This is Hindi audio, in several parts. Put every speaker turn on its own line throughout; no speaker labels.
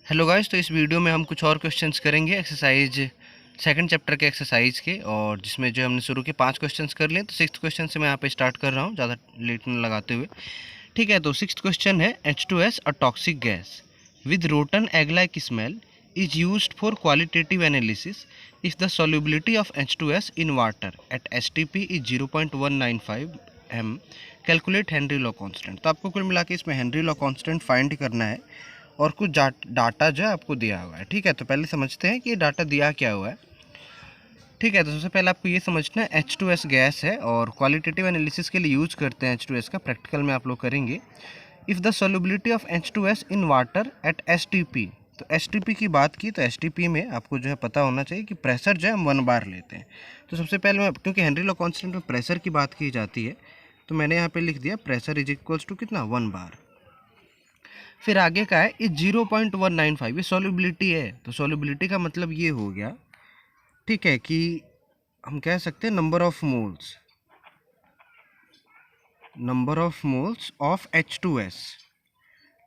हेलो गाइस, तो इस वीडियो में हम कुछ और क्वेश्चंस करेंगे एक्सरसाइज सेकंड चैप्टर के एक्सरसाइज के। और जिसमें जो हमने शुरू के 5 क्वेश्चंस कर लिए, तो सिक्स्थ क्वेश्चन से मैं यहाँ पे स्टार्ट कर रहा हूँ ज़्यादा लेट न लगाते हुए। ठीक है, तो सिक्स्थ क्वेश्चन है H2S a toxic gas with rotten egg like smell is used for qualitative analysis if the solubility of H2S in water at STP is 0.195 m calculate Henry law constant. तो आपको कुल मिला के इसमें हेनरी लॉ कांस्टेंट फाइंड करना है और कुछ डाटा जो है आपको दिया हुआ है। ठीक है, तो पहले समझते हैं कि ये डाटा दिया क्या हुआ है। ठीक है, तो सबसे पहले आपको ये समझना है H2S गैस है और क्वालिटेटिव एनालिसिस के लिए यूज करते हैं H2S का। प्रैक्टिकल में आप लोग करेंगे। If the solubility of H2S in water at STP, तो STP की बात की तो STP में आपको जो है पता होना चाहिए कि प्रेशर जो है हम 1 बार लेते हैं। तो सबसे पहले मैं, क्योंकि हेनरी लॉ कांस्टेंट में प्रेशर की बात की जाती है, तो मैंने यहाँ पे लिख दिया प्रेशर इज इक्वल्स टू कितना 1 बार। फिर आगे का है ये 0.195, ये सॉल्युबिलिटी है। तो सॉल्युबिलिटी का मतलब ये हो गया, ठीक है, कि हम कह सकते हैं number of moles of H2S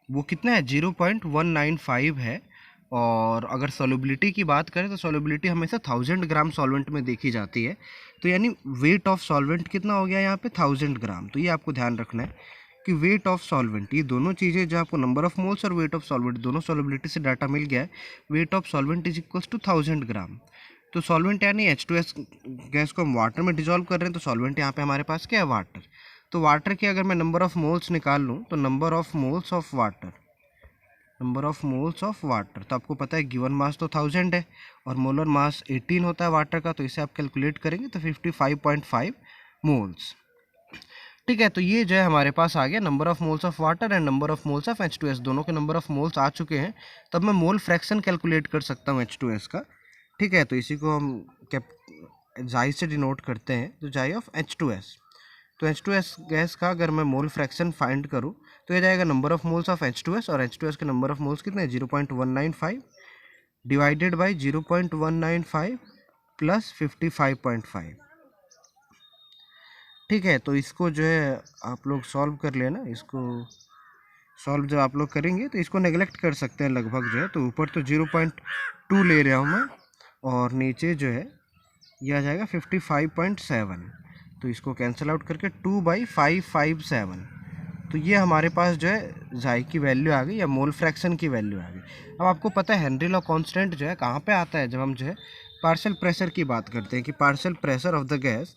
वो कितना है 0.195 है। और अगर सॉल्युबिलिटी की बात करें तो सॉल्युबिलिटी हमेशा 1000 ग्राम सॉल्वेंट में देखी जाती है। तो यानी वेट ऑफ सॉल्वेंट कितना हो गया यहाँ पे 1000 ग्राम। तो ये आपको ध्यान रखना है कि वेट ऑफ सॉल्वेंट, ये दोनों चीज़ें जो आपको नंबर ऑफ मोल्स और वेट ऑफ सॉल्वेंट दोनों सॉल्युबिलिटी से डाटा मिल गया है। Weight of solvent is equals to 1000 gram. तो सॉल्वेंट यानी H2S गैस को हम वाटर में डिजोल्व कर रहे हैं, तो सॉल्वेंट यहाँ पे हमारे पास क्या है वाटर। तो वाटर के अगर मैं नंबर ऑफ मोल्स निकाल लूँ तो number of moles of water, तो आपको पता है गिवन मास तो 1000 है और मोलर मास 18 होता है वाटर का। तो इसे आप कैलकुलेट करेंगे तो 55.5 मोल्स। ठीक है, तो ये जो है हमारे पास आ गया number of moles of water and number of moles of H2S। दोनों के नंबर ऑफ मोल्स आ चुके हैं, तब मैं मोल फ्रैक्शन कैलकुलेट कर सकता हूँ H2S का। ठीक है, तो इसी को हम जाई से डिनोट करते हैं, तो जाई ऑफ H2S। तो H2S गैस का अगर मैं मोल फ्रैक्शन फाइंड करूँ तो ये जाएगा number of moles of H2S, और H2S के नंबर ऑफ मोल्स कितने हैं 0.195 डिवाइडेड बाई 0.195 प्लस 55.5। ठीक है, तो इसको जो है आप लोग सॉल्व कर लेना। इसको सॉल्व जब आप लोग करेंगे तो इसको नेगलेक्ट कर सकते हैं लगभग जो है। तो ऊपर तो 0.2 ले रहा हूँ मैं और नीचे जो है यह आ जाएगा 55.7। तो इसको कैंसिल आउट करके 2/557। तो ये हमारे पास जो है जाई की वैल्यू आ गई या मोल फ्रैक्शन की वैल्यू आ गई। अब आपको पता है हेनरी लॉ कांस्टेंट जो है कहाँ पे आता है, जब हम जो है पार्शियल प्रेशर की बात करते हैं कि partial pressure of the gas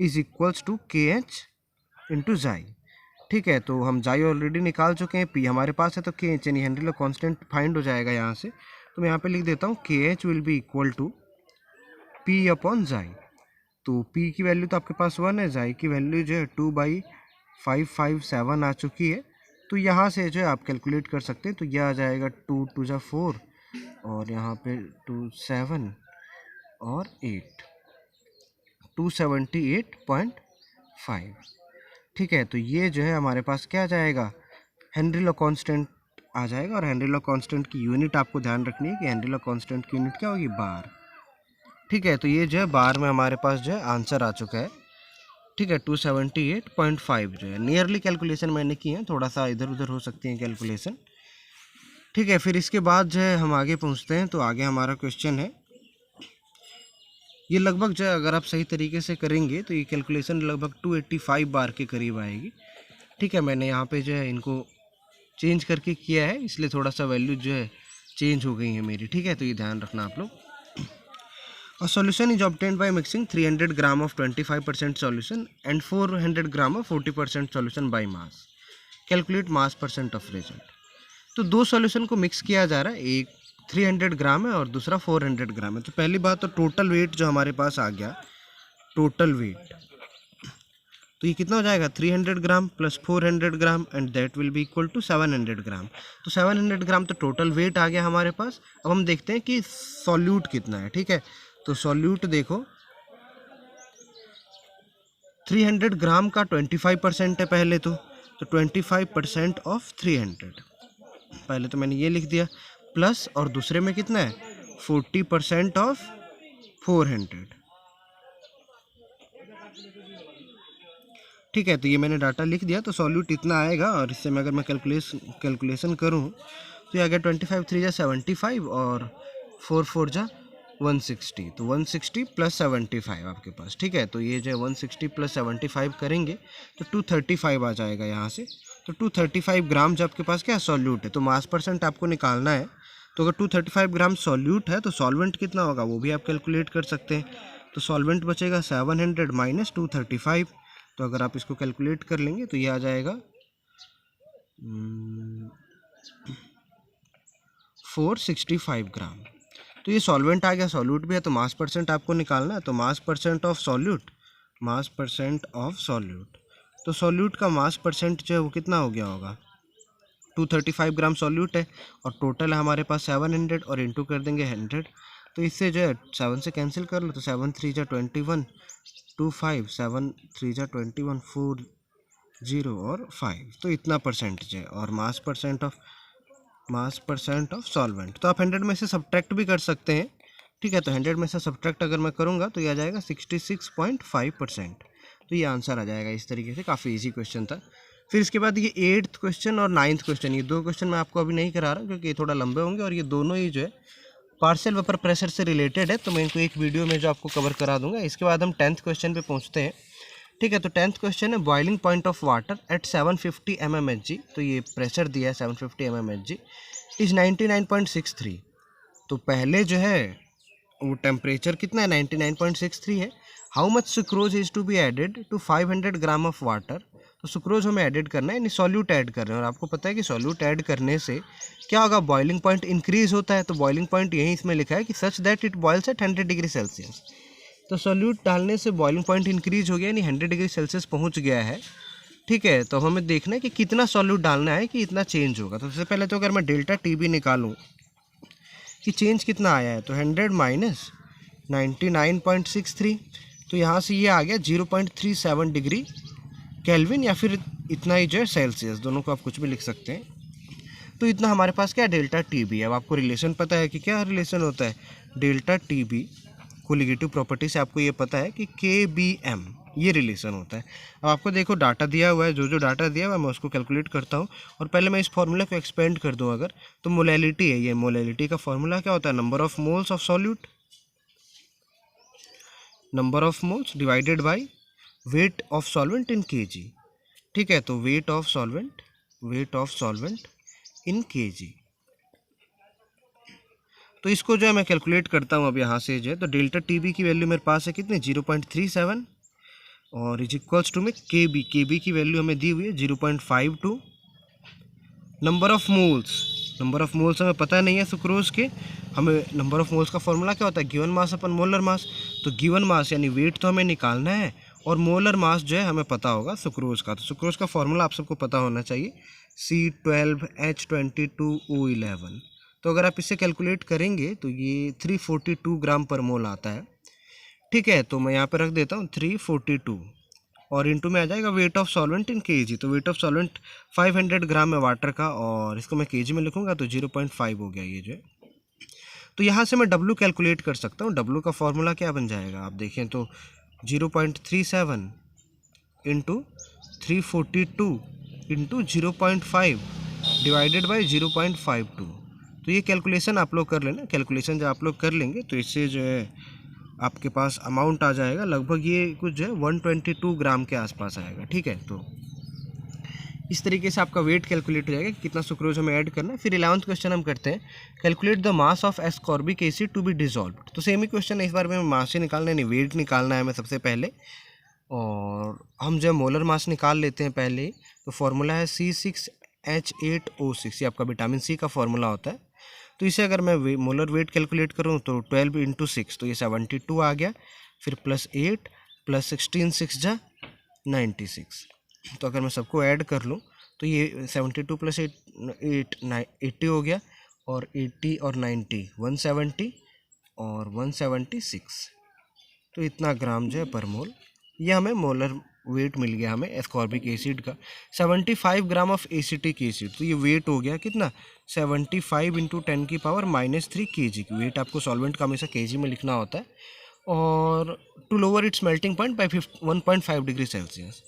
is equals to KH into chi. ठीक है, तो हम जाई ऑलरेडी निकाल चुके हैं, पी हमारे पास है, तो KH यानी हेनरी लॉ कांस्टेंट फाइंड हो जाएगा यहाँ से। तो मैं यहाँ पे लिख देता हूँ KH will be equal to P upon chi. तो P की वैल्यू तो आपके पास 1 है, जाई की वैल्यू जो है 2/557 आ चुकी है। तो यहाँ से जो है आप कैलकुलेट कर सकते हैं। तो यह आ जाएगा 2 2 जा 4 और यहाँ पे 2 7 और 8 278.5। ठीक है, तो ये जो है हमारे पास क्या आ जाएगा हेनरी लॉ कांस्टेंट आ जाएगा। और हेनरी लॉ कांस्टेंट की यूनिट आपको ध्यान रखनी है कि हेनरी लॉ कांस्टेंट की यूनिट क्या होगी बार। ठीक है, तो ये जो है बार में हमारे पास जो है आंसर आ चुका है। ठीक है, 278.5 जो है नियरली कैलकुलेशन मैंने की है, थोड़ा सा इधर उधर हो सकती है कैलकुलेशन। ठीक है, फिर इसके बाद जो है हम आगे पहुंचते हैं। तो आगे हमारा क्वेश्चन है, ये लगभग जो है अगर आप सही तरीके से करेंगे तो ये कैलकुलेशन लगभग 285 बार के करीब आएगी। ठीक है, मैंने यहाँ पे जो है इनको चेंज करके किया है, इसलिए थोड़ा सा वैल्यू जो है चेंज हो गई है मेरी। ठीक है, तो ये ध्यान रखना आप लोग। A solution is obtained by mixing 300 gram of 25% solution and 400 gram of 40% solution by mass. Calculate mass percent of result. तो दो सॉल्यूशन को मिक्स किया जा रहा है, एक 300 ग्राम है और दूसरा 400 ग्राम है। तो पहली बात तो टोटल वेट जो हमारे पास आ गया, टोटल वेट, तो ये कितना हो जाएगा 300 gram plus 400 gram and that will be equal to 700 gram. तो 700 ग्राम तो टोटल वेट आ गया हमारे पास। अब हम देखते हैं कि सॉल्यूट कितना है। ठीक है, तो सॉल्यूट देखो 300 ग्राम का 25% है पहले तो 25% ऑफ 300, पहले तो मैंने ये लिख दिया, प्लस और दूसरे में कितना है 40% ऑफ 400। ठीक है, तो ये मैंने डाटा लिख दिया। तो सॉल्यूट इतना आएगा और इससे मैं अगर मैं कैलकुलेशन करूँ तो ये आ गया 25 3 जा 75 और 4 4 जा 160, तो 160 प्लस 75 आपके पास। ठीक है, तो ये जो है 160 प्लस 75 करेंगे तो 235 आ जाएगा यहाँ से। तो 235 ग्राम जो आपके पास क्या सॉल्यूट है, तो मास परसेंट आपको निकालना है। तो अगर 235 ग्राम सॉल्यूट है तो सॉल्वेंट कितना होगा वो भी आप कैलकुलेट कर सकते हैं। तो सॉल्वेंट बचेगा 700 माइनस 235, तो अगर आप इसको कैलकुलेट कर लेंगे तो ये आ जाएगा 465 ग्राम। तो ये सॉल्वेंट आ गया, सॉल्यूट भी है, तो मास परसेंट आपको निकालना है। तो मास percent of solute, mass percent of solute, तो सॉल्यूट का मास परसेंट जो है वो कितना हो गया होगा, 235 ग्राम सॉल्यूट है और टोटल है हमारे पास 700 और इंटू कर देंगे 100। तो इससे जो है 7 से कैंसिल कर लो, तो 7 3 जा 21, 25 7 3 जा 21, 4 0 और 5, तो इतना परसेंटेज है। और मास परसेंट ऑफ सॉल्वेंट, तो आप 100 में से सब्ट्रैक्ट भी कर सकते हैं। ठीक है, तो 100 में से सब्ट्रैक्ट अगर मैं करूँगा तो ये आ जाएगा 66.5%। तो ये आंसर आ जाएगा इस तरीके से। काफ़ी इजी क्वेश्चन था। फिर इसके बाद ये 8th क्वेश्चन और 9th क्वेश्चन, ये दो क्वेश्चन मैं आपको अभी नहीं करा रहा क्योंकि ये थोड़ा लंबे होंगे और ये दोनों ही जो है पार्शियल वेपर प्रेशर से रिलेटेड है, तो मैं इनको एक वीडियो में जो आपको कवर करा दूंगा। इसके बाद हम 10th क्वेश्चन पे पहुंचते हैं। ठीक है, तो 10th क्वेश्चन है boiling point of water at 750 mmHg। तो ये प्रेशर दिया है 750 mmHg इज 99.63। तो पहले जो है वो टेम्परेचर कितना है, 99.63 है। How much sucrose is to be added to 500 gram of water. तो सुक्रोज हमें ऐड करना है, यानी सॉल्यूट ऐड कर रहे हैं। और आपको पता है कि सॉल्यूट ऐड करने से क्या होगा, बॉइलिंग पॉइंट इंक्रीज होता है। तो बॉइलिंग पॉइंट यहीं इसमें लिखा है कि such that it boils at 100 degree Celsius. तो सॉल्यूट डालने से बॉइलिंग पॉइंट इंक्रीज हो गया, यानी 100 डिग्री सेल्सियस पहुंच गया है। ठीक है, तो हमें देखना है कि कितना सॉल्यूट डालना है कि इतना चेंज होगा। तो सबसे पहले तो अगर मैं डेल्टा टी बी निकालूँ कि चेंज कितना आया है, तो 100 माइनस 99.63, तो यहाँ से ये आ गया 0.37 डिग्री केल्विन, या फिर इतना ही जो है सेल्सियस, दोनों को आप कुछ भी लिख सकते हैं। तो इतना हमारे पास क्या डेल्टा टी बी है। अब आपको रिलेशन पता है कि क्या रिलेशन होता है delta T b colligative property से, आपको ये पता है कि के बी एम ये रिलेशन होता है। अब आपको देखो डाटा दिया हुआ है, जो जो डाटा दिया हुआ है मैं उसको कैलकुलेट करता हूँ। और पहले मैं इस फॉर्मूला को एक्सपेंड कर दूँ अगर, तो मोलैलिटी है, ये मोलैलिटी का फॉर्मूला क्या होता है, number of moles of solute, number of moles divided by wait of solvent in KG. ठीक है, तो wait of solvent in KG. तो इसको जो है मैं कैलकुलेट करता हूँ अब यहाँ से जो है, तो डेल्टा टी बी की वैल्यू मेरे पास है कितने 0.37 और इज इक्वल्स टू में के बी की वैल्यू हमें दी हुई है 0.52। नंबर ऑफ मोल्स हमें पता नहीं है सुक्रोज के, हमें नंबर ऑफ मोल्स का फॉर्मूला क्या होता है गिवन मास अपन मोलर मास। तो गिवन मास यानी वेट तो हमें निकालना है और मोलर मास जो है हमें पता होगा सुक्रोज का। तो सुक्रोज का फॉर्मूला आप सबको पता होना चाहिए C12H22O11। तो अगर आप इसे कैलकुलेट करेंगे तो ये 342 ग्राम पर मोल आता है। ठीक है, तो मैं यहाँ पर रख देता हूँ 342 और इंटू में आ जाएगा wait of solvent in KG. तो वेट ऑफ सॉल्वेंट 500 ग्राम है वाटर का और इसको मैं केजी में लिखूँगा तो 0.5 हो गया ये जो है। तो यहाँ से मैं W कैलकुलेट कर सकता हूँ। W का फॉर्मूला क्या बन जाएगा, आप देखें तो 0.37 इंटू 342 इंटू 0.5 डिवाइडेड बाई 0.52। तो ये कैलकुलेशन आप लोग कर लेना। कैलकुलेशन जब आप लोग कर लेंगे तो इससे जो है आपके पास अमाउंट आ जाएगा लगभग ये कुछ जो है 122 ग्राम के आसपास आएगा। ठीक है, तो इस तरीके से आपका वेट कैलकुलेट हो जाएगा कि कितना सुक्रोज हमें ऐड करना है। फिर 11th क्वेश्चन हम करते हैं, calculate the mass of ascorbic acid to be dissolved. तो सेम ही क्वेश्चन है, इस बार में मास ही निकालना है, नहीं वेट निकालना है हमें सबसे पहले। और हम जब मोलर मास निकाल लेते हैं पहले, तो फॉर्मूला है C6H8O6, ये आपका विटामिन सी का फॉर्मूला होता है। तो इसे अगर मैं मोलर वेट कैलकुलेट करूँ तो 12 इंटू 6, तो ये 72 आ गया। फिर +8 + 16 6 जा 96। तो अगर मैं सबको ऐड कर लूँ तो ये 72 + 8 80 हो गया, और 80 और 90 170 और 176। तो इतना ग्राम जो है पर मोल, ये हमें मोलर वेट मिल गया हमें एस्कॉर्बिक एसिड का। 75 ग्राम ऑफ एसिटिक एसिड, तो ये वेट हो गया कितना 75 इंटू 10⁻³ kg। वेट आपको सॉल्वेंट का हमेशा kg में लिखना होता है। और to lower its melting point by 1.5 degree Celsius.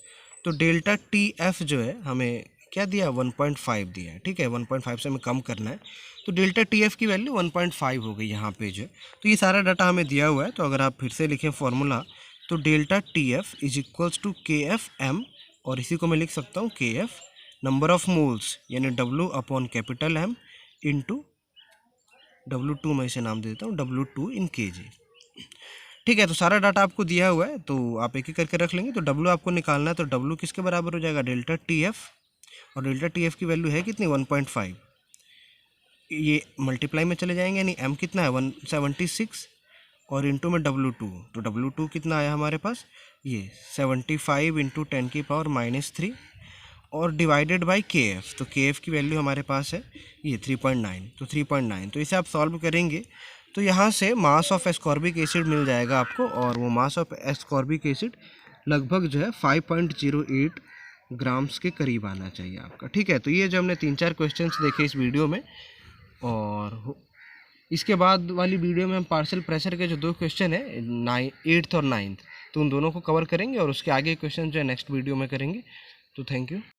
तो डेल्टा टी एफ जो है हमें क्या दिया, 1.5 दिया है, ठीक है, 1.5 से हमें कम करना है, तो डेल्टा टी एफ की वैल्यू 1.5 हो गई यहाँ पे जो। तो ये सारा डाटा हमें दिया हुआ है, तो अगर आप फिर से लिखें फॉर्मूला, तो delta T F is equals to K F M, और इसी को मैं लिख सकता हूँ K F number of moles यानी W upon capital M into W2, मैं इसे नाम दे देता हूँ W2 इन kg। ठीक है, तो सारा डाटा आपको दिया हुआ है, तो आप एक एक करके रख लेंगे। तो W आपको निकालना है, तो W किसके बराबर हो जाएगा, डेल्टा टी एफ, और डेल्टा टी एफ की वैल्यू है कितनी, 1.5, ये मल्टीप्लाई में चले जाएंगे, यानी M कितना है 176, और इंटू में W2, तो W2 कितना आया हमारे पास, ये 75 इंटू 10⁻³ और डिवाइडेड बाय के एफ, तो के एफ की वैल्यू हमारे पास है ये 3.9, तो 3.9, तो इसे आप सॉल्व करेंगे तो यहाँ से मास ऑफ एस्कॉर्बिक एसिड मिल जाएगा आपको, और वो मास ऑफ एस्कॉर्बिक एसिड लगभग जो है 5.08 ग्राम्स के करीब आना चाहिए आपका। ठीक है, तो ये जो हमने 3-4 क्वेश्चंस देखे इस वीडियो में, और इसके बाद वाली वीडियो में हम पार्शियल प्रेशर के जो 2 क्वेश्चन है 8th और 9th, तो उन दोनों को कवर करेंगे, और उसके आगे क्वेश्चन जो है नेक्स्ट वीडियो में करेंगे। तो थैंक यू।